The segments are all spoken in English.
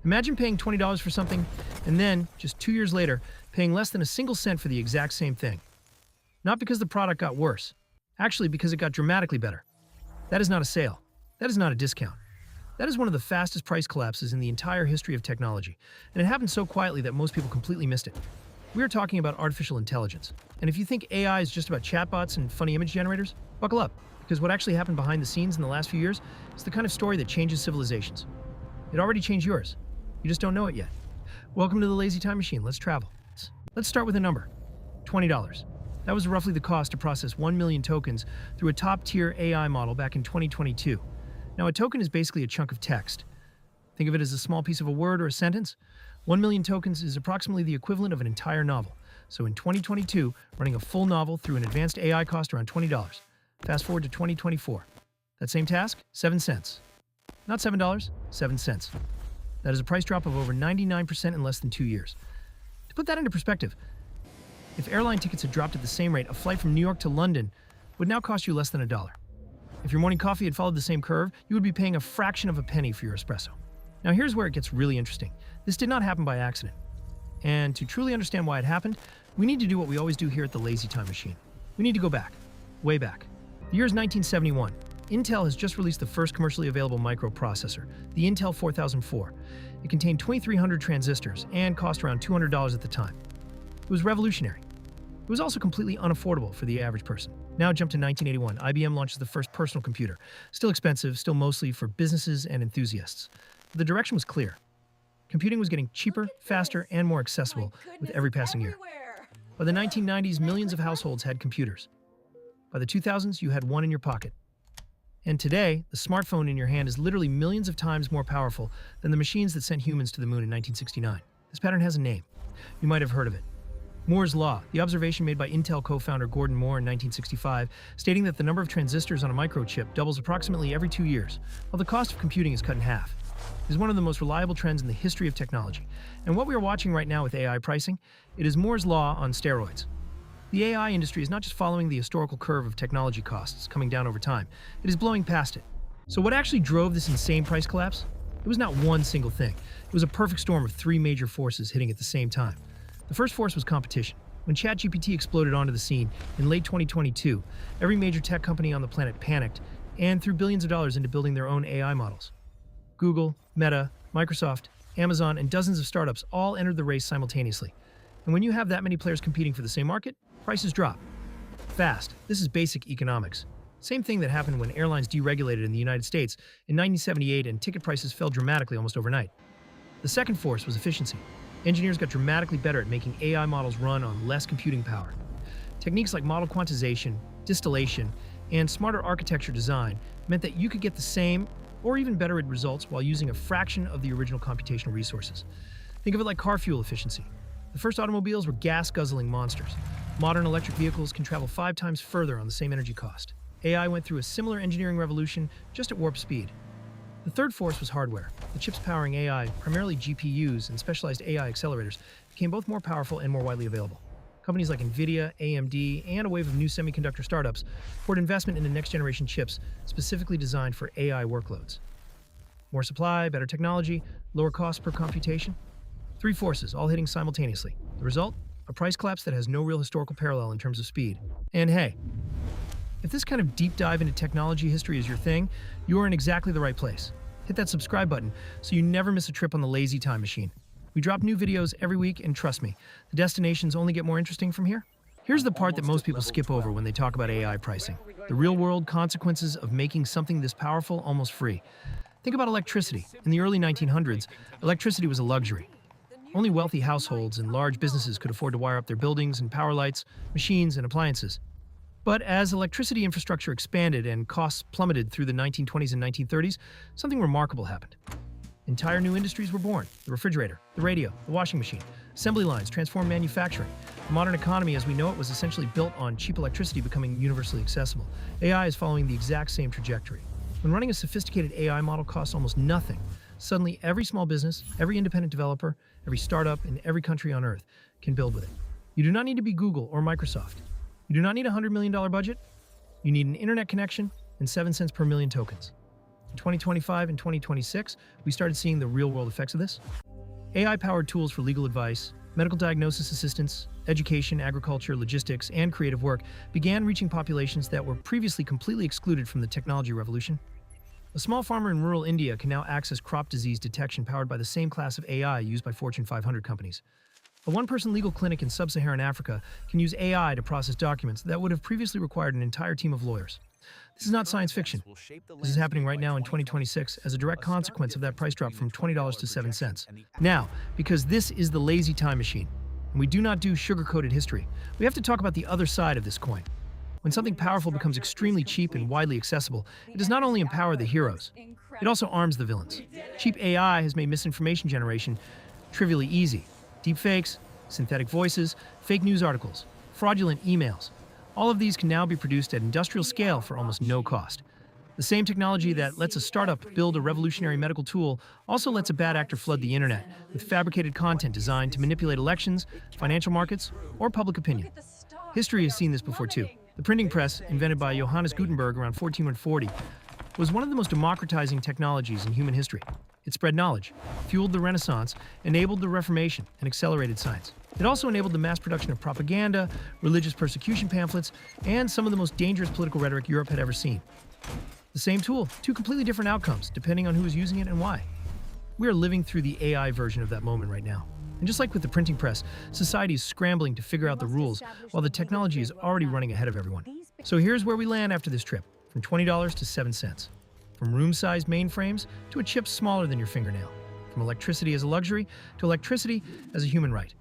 Imagine paying $20 for something and then, just 2 years later, paying less than a single cent for the exact same thing. Not because the product got worse, actually because it got dramatically better. That is not a sale. That is not a discount. That is one of the fastest price collapses in the entire history of technology, and it happened so quietly that most people completely missed it. We are talking about artificial intelligence, and if you think AI is just about chatbots and funny image generators, buckle up, because what actually happened behind the scenes in the last few years is the kind of story that changes civilizations. It already changed yours. You just don't know it yet. Welcome to the Lazy Time Machine. Let's travel. Let's start with a number. $20. That was roughly the cost to process 1 million tokens through a top-tier AI model back in 2022. Now, a token is basically a chunk of text. Think of it as a small piece of a word or a sentence. 1 million tokens is approximately the equivalent of an entire novel. So in 2022, running a full novel through an advanced AI cost around $20. Fast forward to 2024. That same task, 7 cents. Not $7, 7 cents. That is a price drop of over 99% in less than 2 years. To put that into perspective, if airline tickets had dropped at the same rate, a flight from New York to London would now cost you less than $1. If your morning coffee had followed the same curve, you would be paying a fraction of a penny for your espresso. Now here's where it gets really interesting. This did not happen by accident. And to truly understand why it happened, we need to do what we always do here at the Lazy Time Machine. We need to go back, way back. The year is 1971. Intel has just released the first commercially available microprocessor, the Intel 4004. It contained 2,300 transistors and cost around $200 at the time. It was revolutionary. It was also completely unaffordable for the average person. Now jump to 1981. IBM launches the first personal computer. Still expensive, still mostly for businesses and enthusiasts. But the direction was clear. Computing was getting cheaper, faster, and more accessible with every passing year. By the 1990s, millions of households had computers. By the 2000s, you had one in your pocket. And today, the smartphone in your hand is literally millions of times more powerful than the machines that sent humans to the moon in 1969. This pattern has a name. You might have heard of it. Moore's Law, the observation made by Intel co-founder Gordon Moore in 1965, stating that the number of transistors on a microchip doubles approximately every 2 years, while the cost of computing is cut in half. It is one of the most reliable trends in the history of technology. And what we are watching right now with AI pricing, it is Moore's Law on steroids. The AI industry is not just following the historical curve of technology costs coming down over time, it is blowing past it. So what actually drove this insane price collapse? It was not one single thing. It was a perfect storm of 3 major forces hitting at the same time. The first force was competition. When ChatGPT exploded onto the scene in late 2022, every major tech company on the planet panicked and threw billions of dollars into building their own AI models. Google, Meta, Microsoft, Amazon, and dozens of startups all entered the race simultaneously. And when you have that many players competing for the same market, prices drop. Fast. This is basic economics. Same thing that happened when airlines deregulated in the United States in 1978 and ticket prices fell dramatically almost overnight. The second force was efficiency. Engineers got dramatically better at making AI models run on less computing power. Techniques like model quantization, distillation, and smarter architecture design meant that you could get the same or even better results while using a fraction of the original computational resources. Think of it like car fuel efficiency. The first automobiles were gas-guzzling monsters. Modern electric vehicles can travel 5 times further on the same energy cost. AI went through a similar engineering revolution, just at warp speed. The third force was hardware. The chips powering AI, primarily GPUs and specialized AI accelerators, became both more powerful and more widely available. Companies like NVIDIA, AMD, and a wave of new semiconductor startups poured investment into next-generation chips specifically designed for AI workloads. More supply, better technology, lower cost per computation. 3 forces, all hitting simultaneously. The result? A price collapse that has no real historical parallel in terms of speed. And hey, if this kind of deep dive into technology history is your thing, you are in exactly the right place. Hit that subscribe button so you never miss a trip on the Lazy Time Machine. We drop new videos every week, and trust me, the destinations only get more interesting from here. Here's the part that most people skip over when they talk about AI pricing. The real-world consequences of making something this powerful almost free. Think about electricity. In the early 1900s, electricity was a luxury. Only wealthy households and large businesses could afford to wire up their buildings and power lights, machines, and appliances. But as electricity infrastructure expanded and costs plummeted through the 1920s and 1930s, something remarkable happened. Entire new industries were born: the refrigerator, the radio, the washing machine. Assembly lines transformed manufacturing. The modern economy as we know it was essentially built on cheap electricity becoming universally accessible. AI is following the exact same trajectory. When running a sophisticated AI model costs almost nothing, suddenly every small business, every independent developer, every startup in every country on Earth can build with it. You do not need to be Google or Microsoft. You do not need a $100 million budget. You need an internet connection and 7 cents per million tokens. In 2025 and 2026, we started seeing the real-world effects of this. AI-powered tools for legal advice, medical diagnosis assistance, education, agriculture, logistics, and creative work began reaching populations that were previously completely excluded from the technology revolution. A small farmer in rural India can now access crop disease detection powered by the same class of AI used by Fortune 500 companies. A one-person legal clinic in sub-Saharan Africa can use AI to process documents that would have previously required an entire team of lawyers. This is not science fiction. This is happening right now in 2026 as a direct consequence of that price drop from $20 to 7 cents. Now, because this is the lazy time machine, and we do not do sugar-coated history, we have to talk about the other side of this coin. When something powerful becomes extremely cheap and widely accessible, it does not only empower the heroes, it also arms the villains. Cheap AI has made misinformation generation trivially easy. Deepfakes, synthetic voices, fake news articles, fraudulent emails. All of these can now be produced at industrial scale for almost no cost. The same technology that lets a startup build a revolutionary medical tool also lets a bad actor flood the internet with fabricated content designed to manipulate elections, financial markets, or public opinion. History has seen this before too. The printing press, invented by Johannes Gutenberg around 1440, was one of the most democratizing technologies in human history. It spread knowledge, fueled the Renaissance, enabled the Reformation, and accelerated science. It also enabled the mass production of propaganda, religious persecution pamphlets, and some of the most dangerous political rhetoric Europe had ever seen. The same tool, two completely different outcomes, depending on who is using it and why. We are living through the AI version of that moment right now. And just like with the printing press, society is scrambling to figure out the rules while the technology is already running ahead of everyone. So here's where we land after this trip, from $20 to 7 cents. From room-sized mainframes to a chip smaller than your fingernail. From electricity as a luxury to electricity as a human right.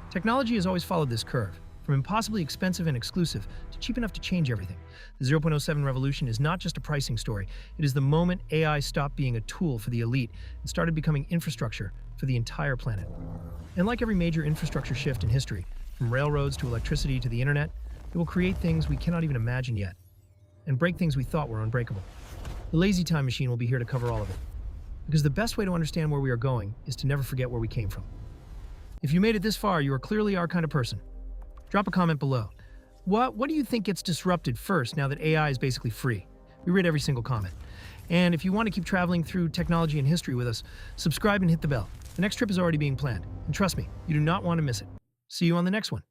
Technology has always followed this curve, from impossibly expensive and exclusive to cheap enough to change everything. The 0.07 revolution is not just a pricing story. It is the moment AI stopped being a tool for the elite and started becoming infrastructure for the entire planet. And like every major infrastructure shift in history, from railroads to electricity to the internet, it will create things we cannot even imagine yet, and break things we thought were unbreakable. The Lazy Time Machine will be here to cover all of it. Because the best way to understand where we are going is to never forget where we came from. If you made it this far, you are clearly our kind of person. Drop a comment below. What do you think gets disrupted first now that AI is basically free? We read every single comment. And if you want to keep traveling through technology and history with us, subscribe and hit the bell. The next trip is already being planned. And trust me, you do not want to miss it. See you on the next one.